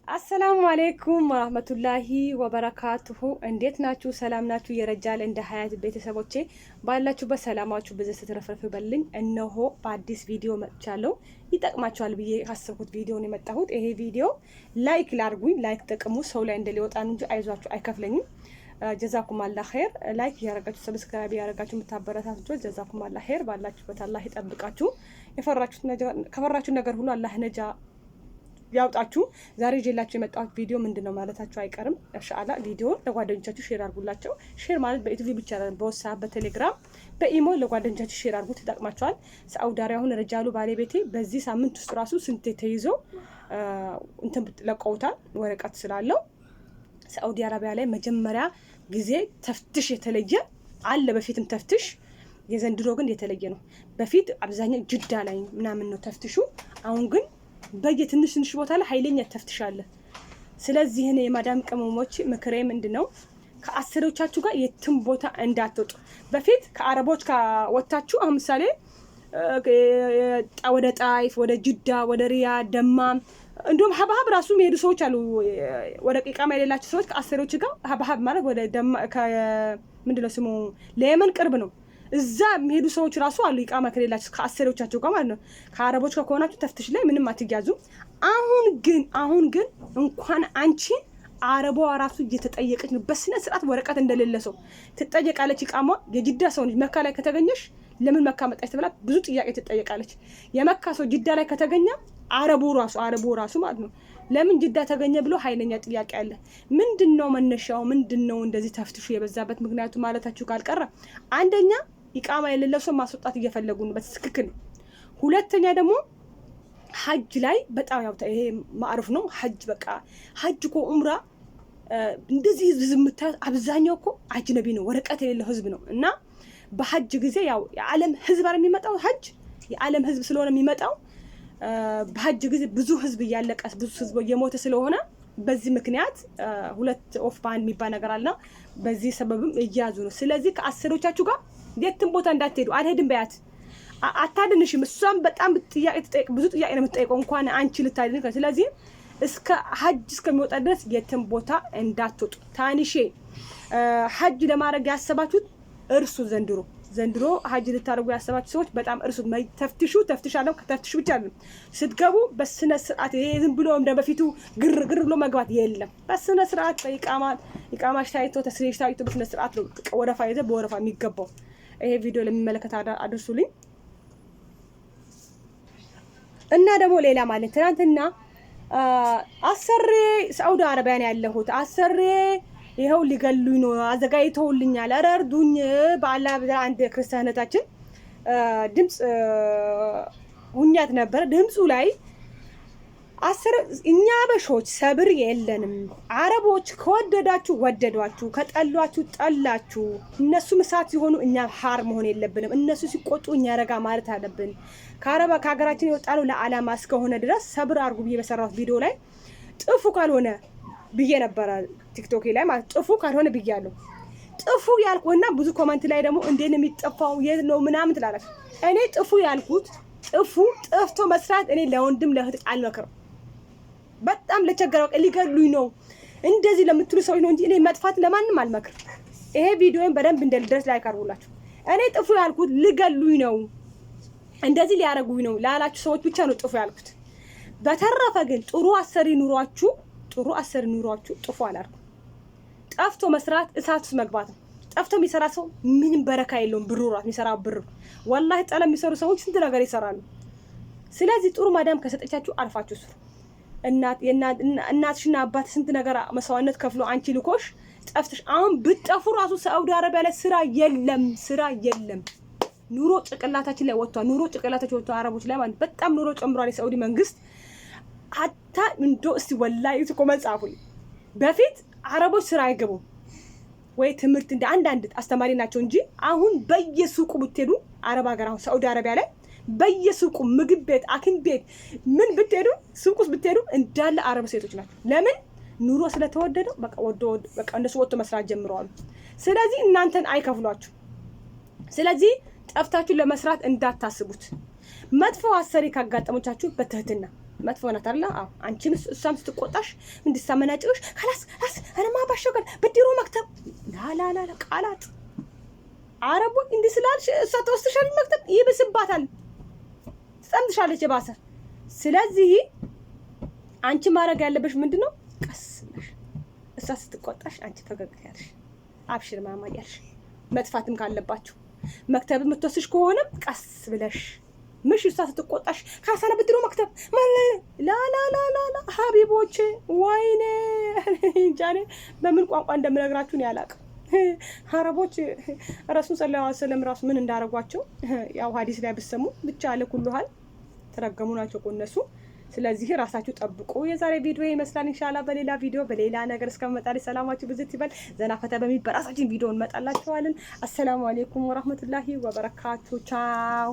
አሰላሙ አለይኩም ወራህመቱላሂ ወበረካቱሁ። እንዴት ናችሁ? ሰላም ናችሁ? የረጃል እንደ ሀያት ቤተሰቦቼ ባላችሁበት ሰላማችሁ ብዙ ስትረፍረፍ በልኝ። እነሆ በአዲስ ቪዲዮ መጥቻለሁ። ይጠቅማችኋል ብዬ ካሰብኩት ቪዲዮ ነው የመጣሁት። ይሄ ቪዲዮ ላይክ ላድርጉኝ። ላይክ ጥቅሙ ሰው ላይ እንደሊወጣ ነው እንጂ አይዟችሁ አይከፍለኝም። ጀዛኩም አላህ ኸይር። ላይክ ያረጋችሁ ሰብስክራይብ ያረጋችሁ የምታበረታቱ ጀዛኩም አላህ ኸይር። ባላችሁበት አላህ ይጠብቃችሁ። ከፈራችሁ ነገር ሁሉ አላህ ነጃ ያውጣችሁ። ዛሬ ይዤላችሁ የመጣሁት ቪዲዮ ምንድነው ማለታችሁ አይቀርም። ኢንሻአላህ ቪዲዮ ለጓደኞቻችሁ ሼር አድርጉላቸው። ሼር ማለት በዩቲዩብ ብቻ አይደለም፣ በWhatsApp፣ በቴሌግራም፣ በኢሞ ለጓደኞቻችሁ ሼር አድርጉት። ይጠቅማቸዋል። ሳውዲ አረቢያ አሁን ረጃሉ ባለቤቴ በዚህ ሳምንት ውስጥ ራሱ ስንቴ ተይዞ እንትን ለቀውታል፣ ወረቀት ስላለው። ሳውዲ አረቢያ ላይ መጀመሪያ ጊዜ ተፍትሽ የተለየ አለ። በፊትም ተፍትሽ፣ የዘንድሮ ግን የተለየ ነው። በፊት አብዛኛው ጅዳ ላይ ምናምን ነው ተፍትሹ። አሁን ግን በየትንሽ ትንሽ ቦታ ላይ ኃይለኛ ተፍትሻለ። ስለዚህ እኔ የማዳም ቅመሞች ምክሬ ምንድነው? ከአሰሪዎቻችሁ ጋር የትም ቦታ እንዳትወጡ። በፊት ከአረቦች ከወጣችሁ አሁን ምሳሌ ወደ ጣይፍ፣ ወደ ጅዳ፣ ወደ ሪያድ፣ ደማም እንዲሁም ሀብሀብ ራሱ የሚሄዱ ሰዎች አሉ። ወደ ቂቃማ የሌላቸው ሰዎች ከአሰሪዎች ጋር ሀብሀብ ማለት ወደ ደማ ምንድነው ስሙ ለየመን ቅርብ ነው። እዛ የሚሄዱ ሰዎች ራሱ አሉ። ኢቃማ ከሌላችሁ ከአሰሪዎቻቸው ጋር ማለት ነው። ከአረቦች ጋር ከሆናችሁ ተፍትሽ ላይ ምንም አትያዙ። አሁን ግን እንኳን አንቺ አረቧ ራሱ እየተጠየቀች ነው። በስነ ስርዓት ወረቀት እንደሌለ ሰው ትጠየቃለች። ኢቃማ የጅዳ ሰው ነች። መካ ላይ ከተገኘሽ ለምን መካ መጣች ተብላ ብዙ ጥያቄ ትጠየቃለች። የመካ ሰው ጅዳ ላይ ከተገኘ አረቡ ራሱ ማለት ነው ለምን ጅዳ ተገኘ ብሎ ኃይለኛ ጥያቄ አለ። ምንድነው መነሻው? ምንድነው እንደዚህ ተፍትሹ የበዛበት ምክንያቱ ማለታችሁ ካልቀረ አንደኛ ኢቃማ የሌለው ሰው ማስወጣት እየፈለጉ ነው፣ በትክክል ነው። ሁለተኛ ደግሞ ሐጅ ላይ በጣም ያው ይሄ ማዕሩፍ ነው። ሐጅ እኮ ኡምራ እንደዚህ ህዝብ የምታዩት አብዛኛው እኮ አጅነቢ ነው፣ ወረቀት የሌለው ህዝብ ነው። እና በሐጅ ጊዜ ያው የዓለም ህዝብ አይደል የሚመጣው። ሐጅ የዓለም ህዝብ ስለሆነ የሚመጣው በሐጅ ጊዜ ብዙ ህዝብ እያለቀ ብዙ ህዝብ እየሞተ ስለሆነ በዚህ ምክንያት ሁለት ኦፍ ባንድ የሚባል ነገር አለና በዚህ ሰበብም እያዙ ነው። ስለዚህ ከአሰሪዎቻችሁ ጋር የትም ቦታ እንዳትሄዱ። አልሄድም በያት አታድንሽም። እሷም በጣም ብዙ ጥያቄ ነው የምትጠይቀው እንኳን አንቺ ልታድን። ስለዚህ እስከ ሐጅ እስከሚወጣ ድረስ የትም ቦታ እንዳትወጡ። ታኒሼ ሐጅ ለማድረግ ያሰባችሁት እርሱ ዘንድሮ ሐጅ ልታደርጉ ያሰባችሁ ሰዎች በጣም እርሱት። ተፍትሻለሁ። ከተፍትሹ ብቻ አይደለም ስትገቡ በስነ ስርዓት ይሄ ዝም ብሎ እንደ በፊቱ ግር ብሎ መግባት የለም። በስነ ስርዓት ኢቃማሽ ታይቶ ተስሪሽ ታይቶ በስነ ስርዓት ነው ወረፋ ይዘ በወረፋ የሚገባው። ይሄ ቪዲዮ ለሚመለከት አድርሱልኝ። እና ደግሞ ሌላ ማለት ትናንትና አሰሬ ሳውዲ አረቢያ ነው ያለሁት። አሰሬ ይሄው ሊገሉኝ ነው አዘጋጅተውልኛል፣ ኧረ እርዱኝ በአላህ ብላ አንድ ክርስቲያኖታችን ድምጽ ሁኛት ነበር። ድምጹ ላይ እኛ በሾች ሰብር የለንም። አረቦች ከወደዳችሁ ወደዷችሁ፣ ከጠሏችሁ ጠላችሁ። እነሱ ምሳት ሲሆኑ እኛ ሀር መሆን የለብንም። እነሱ ሲቆጡ እኛ ረጋ ማለት አለብን። ከሀገራችን የወጣነው ለዓላማ እስከሆነ ድረስ ሰብር አድርጉ ብዬ በሰራሁት ቪዲዮ ላይ ጥፉ ካልሆነ ብዬ ነበረ ቲክቶክ ላይ ማለት ጥፉ ካልሆነ ብያለሁ። ጥፉ ያልኩና ብዙ ኮሜንት ላይ ደግሞ እንዴት ነው የሚጠፋው የት ነው ምናምን ትላለች። እኔ ጥፉ ያልኩት ጠፍቶ መስራት እኔ ለወንድም ለእህት አልመክርም። በጣም ለቸገረው ሊገሉኝ ነው እንደዚህ ለምትሉ ሰዎች ነው እንጂ እኔ መጥፋት ለማንም አልመክርም። ይሄ ቪዲዮን በደንብ እንደልደርስ ላይ ካርጉላችሁ። እኔ ጥፉ ያልኩት ሊገሉኝ ነው እንደዚህ ሊያረጉኝ ነው ላላችሁ ሰዎች ብቻ ነው ጥፉ ያልኩት። በተረፈ ግን ጥሩ አሰሪ ኑሯችሁ ጥፉ አላልኩም። ጠፍቶ መስራት እሳት ውስጥ መግባት ነው። ጠፍቶ የሚሰራ ሰው ምንም በረካ የለውም። ብሩ ራስ የሚሰራው ብር ወላሂ ጠለ የሚሰሩ ሰዎች ስንት ነገር ይሰራሉ። ስለዚህ ጥሩ ማዳም ከሰጠቻችሁ አልፋችሁ ስሩ። እናትሽና አባት ስንት ነገር መስዋዕትነት ከፍሎ አንቺ ልኮሽ ጠፍተሽ አሁን ብትጠፉ ራሱ ሳውዲ አረቢያ ላይ ስራ የለም። ኑሮ ጭቅላታችን ላይ ወጥቷል። አረቦች ላይ ማለት በጣም ኑሮ ጨምሯል። የሳውዲ መንግስት አታ እንዶ እስቲ ወላሂ ኮመንት ጻፉልኝ። በፊት አረቦች ስራ አይገቡም ወይ ትምህርት እንደ አንዳንድ አስተማሪ ናቸው እንጂ አሁን በየሱቁ ብትሄዱ አረብ ሀገር አሁን ሳውዲ አረቢያ ላይ በየሱቁ ምግብ ቤት፣ አኪም ቤት ምን ብትሄዱ ሱቁስ ብትሄዱ እንዳለ አረብ ሴቶች ናቸው። ለምን ኑሮ ስለተወደደ በቃ እንደሱ ወጥቶ መስራት ጀምረዋል። ስለዚህ እናንተን አይከፍሏችሁ። ስለዚህ ጠፍታችሁ ለመስራት እንዳታስቡት። መጥፎ አሰሪ ካጋጠሞቻችሁ በትህትና መጥፎ ናት አይደል? አዎ አንቺን እሷም ስትቆጣሽ እንድታመናጭሽ خلاص አረማ ባሻገር በድሮ መክተብ ላላላ ቃላት አረቡ እንዲህ ስላልሽ እሷ ተወስተሻል መክተብ ይብስባታል፣ ትጸምትሻለች የባሰ። ስለዚህ አንቺ ማድረግ ያለብሽ ምንድነው? ቀስ ብለሽ እሷ ስትቆጣሽ አንቺ ፈገግ ያልሽ አብሽር ማማ ያልሽ፣ መጥፋትም ካለባችሁ መክተብ የምትወስሽ ከሆነ ቀስ ብለሽ ምሽ እሷ ስትቆጣሽ ካሳና ብድሮ መክተብ ላ ሀቢቦቼ ወይኔ ጃኔ በምን ቋንቋ እንደምነግራችሁ ያላቅም። አረቦች ረሱል ሰለላሁ ዐለይሂ ወሰለም ራሱ ምን እንዳረጓቸው ያው ሐዲስ ላይ ብትሰሙ ብቻ አለ ኩሉሃል ተረገሙ ናቸው እነሱ። ስለዚህ ራሳችሁ ጠብቁ። የዛሬ ቪዲዮ ይመስላል። ኢንሻአላህ በሌላ ቪዲዮ በሌላ ነገር እስከመጣልኝ ሰላማችሁ ብዝት ይበል። ዘና ፈታ በሚል በራሳችን ቪዲዮ እንመጣላችኋለን። አሰላሙ አለይኩም ወራህመቱላሂ ወበረካቱ። ቻው